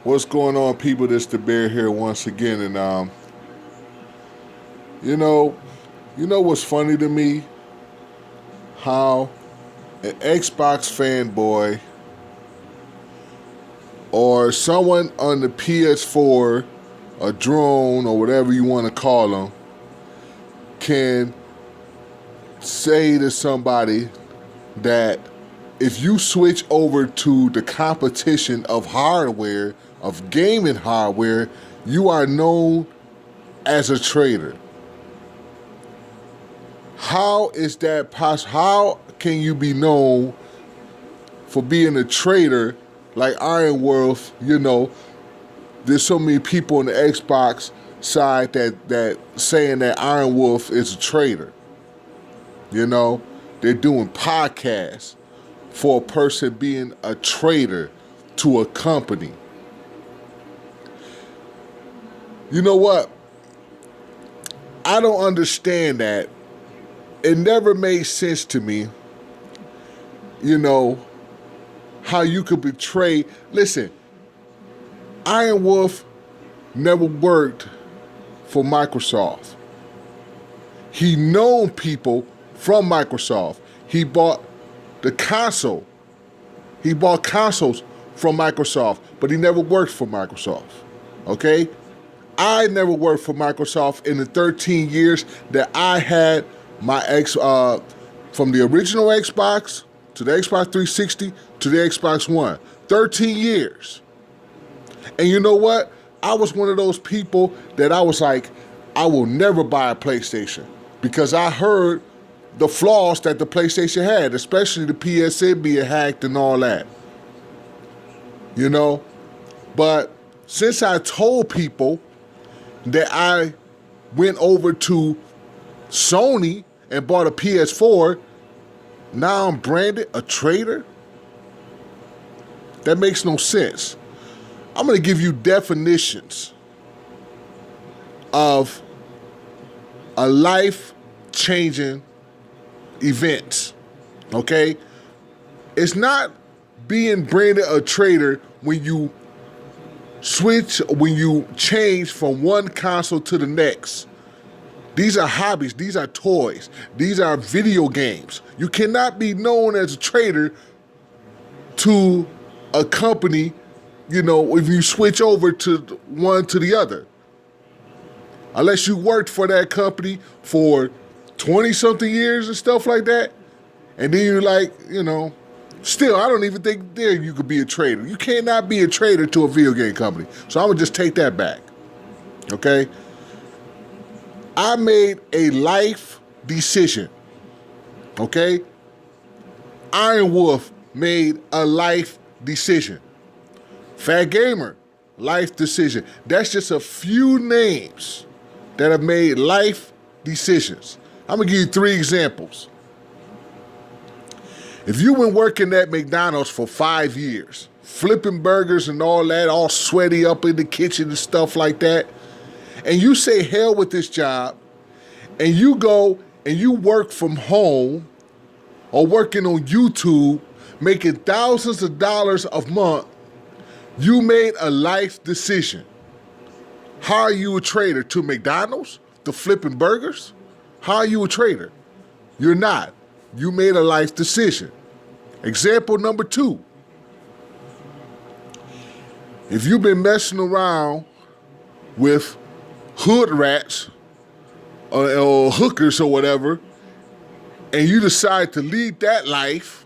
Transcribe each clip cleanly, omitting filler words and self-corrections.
What's going on, people? This the Bear here once again, and you know, what's funny to me? How an Xbox fanboy or someone on the PS4, a drone or whatever you want to call them, can say to somebody that if you switch over to the competition of hardware, of gaming hardware, you are known as a traitor. How is that possible? How can you be known for being a traitor like Iron Wolf? There's so many people on the Xbox side that saying that Iron Wolf is a traitor. They're doing podcasts for a person being a traitor to a company. You know what? I don't understand that. It never made sense to me, you know, how you could betray. Listen, Iron Wolf never worked for Microsoft. He known people from Microsoft. He bought the console. He bought consoles from Microsoft, but he never worked for Microsoft. Okay? I never worked for Microsoft in the 13 years that I had my from the original Xbox to the Xbox 360 to the Xbox One. 13 years. And you know what? I was one of those people that I was like, I will never buy a PlayStation because I heard the flaws that the PlayStation had, especially the PSN being hacked and all that. But since I told people that I went over to Sony and bought a PS4, now I'm branded a traitor? That makes no sense. I'm going to give you definitions of a life-changing event, okay? It's not being branded a traitor when you change from one console to the next. These are hobbies. These are toys. These are video games. You cannot be known as a traitor to a company, if you switch over to one to the other. Unless you worked for that company for 20-something years and stuff like that. And then you're like, still, I don't even think there you could be a traitor. You cannot be a traitor to a video game company. So I'm going to just take that back. Okay? I made a life decision. Okay? Iron Wolf made a life decision. Fat Gamer, life decision. That's just a few names that have made life decisions. I'm going to give you 3 examples. If you've been working at McDonald's for 5 years, flipping burgers and all that, all sweaty up in the kitchen and stuff like that, and you say hell with this job, and you go and you work from home or working on YouTube, making thousands of dollars a month, you made a life decision. How are you a traitor to McDonald's, to flipping burgers? How are you a traitor? You're not. You made a life decision. Example number 2. If you've been messing around with hood rats or hookers or whatever, and you decide to lead that life,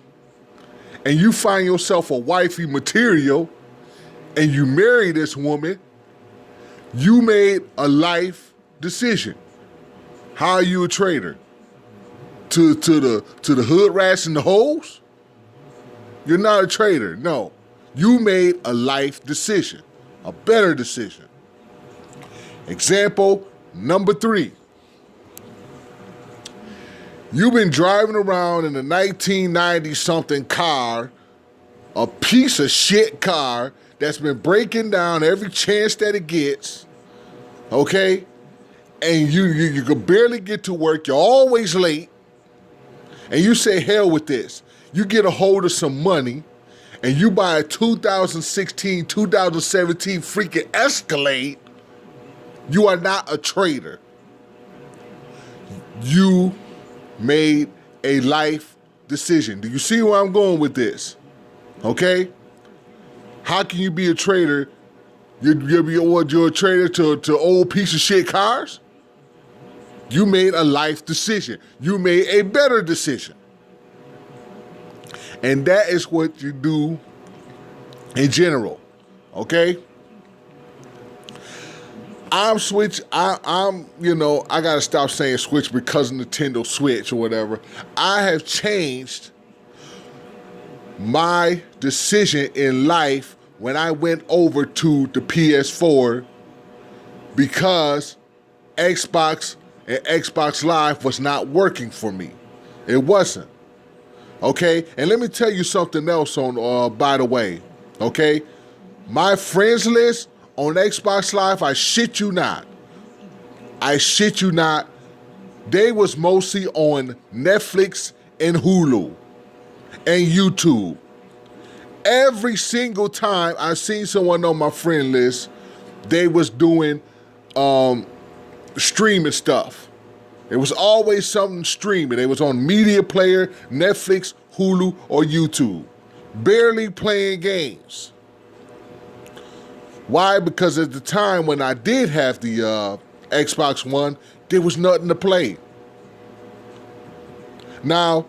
and you find yourself a wifey material, and you marry this woman, you made a life decision. How are you a traitor? To the hood rats and the hoes? You're not a traitor, no. You made a life decision, a better decision. Example number 3. You've been driving around in a 1990-something car, a piece of shit car that's been breaking down every chance that it gets, okay? And you can barely get to work, you're always late, and you say hell with this. You get a hold of some money, and you buy a 2016, 2017 freaking Escalade, you are not a traitor. You made a life decision. Do you see where I'm going with this? Okay? How can you be a traitor? You're a traitor to old piece of shit cars? You made a life decision. You made a better decision. And that is what you do in general. Okay? I gotta stop saying Switch because of Nintendo Switch or whatever. I have changed my decision in life when I went over to the PS4 because Xbox and Xbox Live was not working for me. It wasn't. Okay? And let me tell you something else by the way. Okay? My friends list on Xbox Live, I shit you not. They was mostly on Netflix and Hulu and YouTube. Every single time I seen someone on my friend list, they was doing streaming stuff. It was always something streaming. It was on media player, Netflix, Hulu, or YouTube. Barely playing games. Why? Because at the time when I did have the Xbox One, there was nothing to play. Now,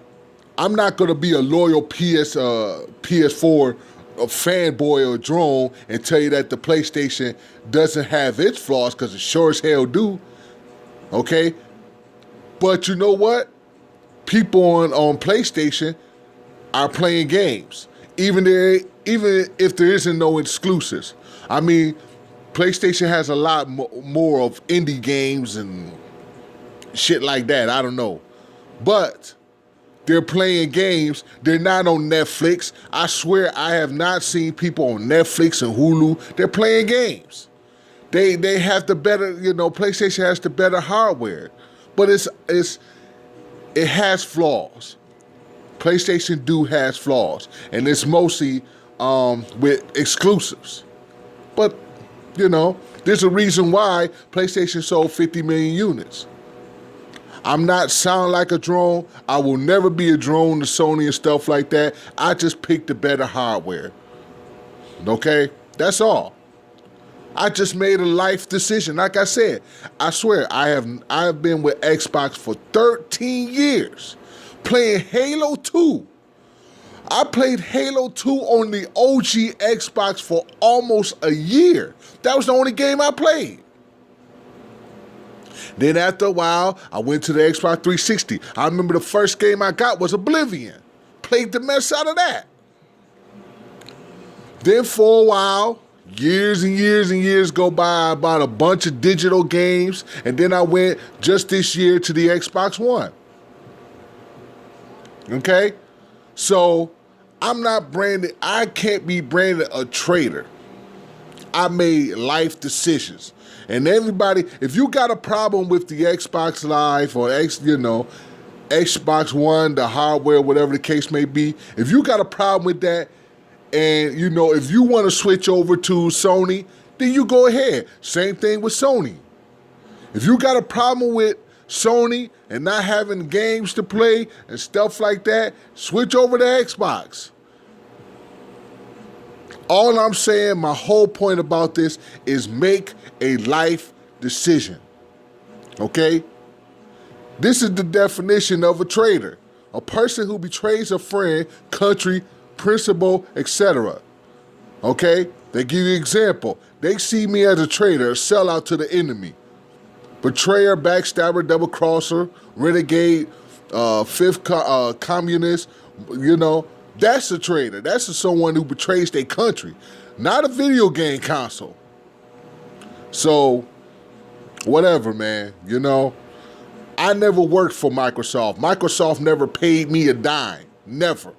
I'm not going to be a loyal PS4 fanboy or drone and tell you that the PlayStation doesn't have its flaws, because it sure as hell do. Okay? But you know what? People on PlayStation are playing games, even if there isn't no exclusives. I mean, PlayStation has a lot more of indie games and shit like that. I don't know. But they're playing games. They're not on Netflix. I swear I have not seen people on Netflix and Hulu. They're playing games. They have the better, PlayStation has the better hardware. But it has flaws. PlayStation has flaws. And it's mostly with exclusives. But, there's a reason why PlayStation sold 50 million units. I'm not sound like a drone. I will never be a drone to Sony and stuff like that. I just picked the better hardware. Okay? That's all. I just made a life decision. Like I said, I swear, I have been with Xbox for 13 years, playing Halo 2. I played Halo 2 on the OG Xbox for almost a year. That was the only game I played. Then after a while, I went to the Xbox 360. I remember the first game I got was Oblivion. Played the mess out of that. Then for a while, years and years and years go by, I bought a bunch of digital games, and then I went just this year to the Xbox One. Okay? So, I can't be branded a traitor. I made life decisions. And everybody, if you got a problem with the Xbox Live or Xbox One, the hardware, whatever the case may be, if you got a problem with that, and if you want to switch over to Sony, then you go ahead. Same thing with Sony. If you got a problem with Sony and not having games to play and stuff like that, switch over to Xbox. All I'm saying, my whole point about this is make a life decision. Okay? This is the definition of a traitor. A person who betrays a friend, country, principle, etc. Okay? They give you an example. They see me as a traitor, a sellout to the enemy. Betrayer, backstabber, double-crosser, renegade, fifth communist, that's a traitor. That's someone who betrays their country, not a video game console. So, whatever, man. I never worked for Microsoft. Microsoft never paid me a dime. Never.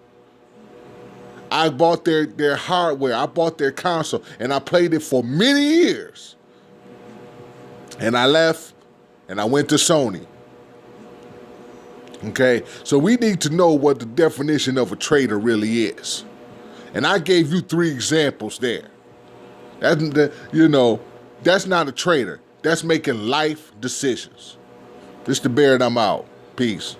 I bought their hardware. I bought their console, and I played it for many years. And I left, and I went to Sony. Okay, so we need to know what the definition of a traitor really is. And I gave you 3 examples there. That's not a traitor. That's making life decisions. This the Bear, and I'm out. Peace.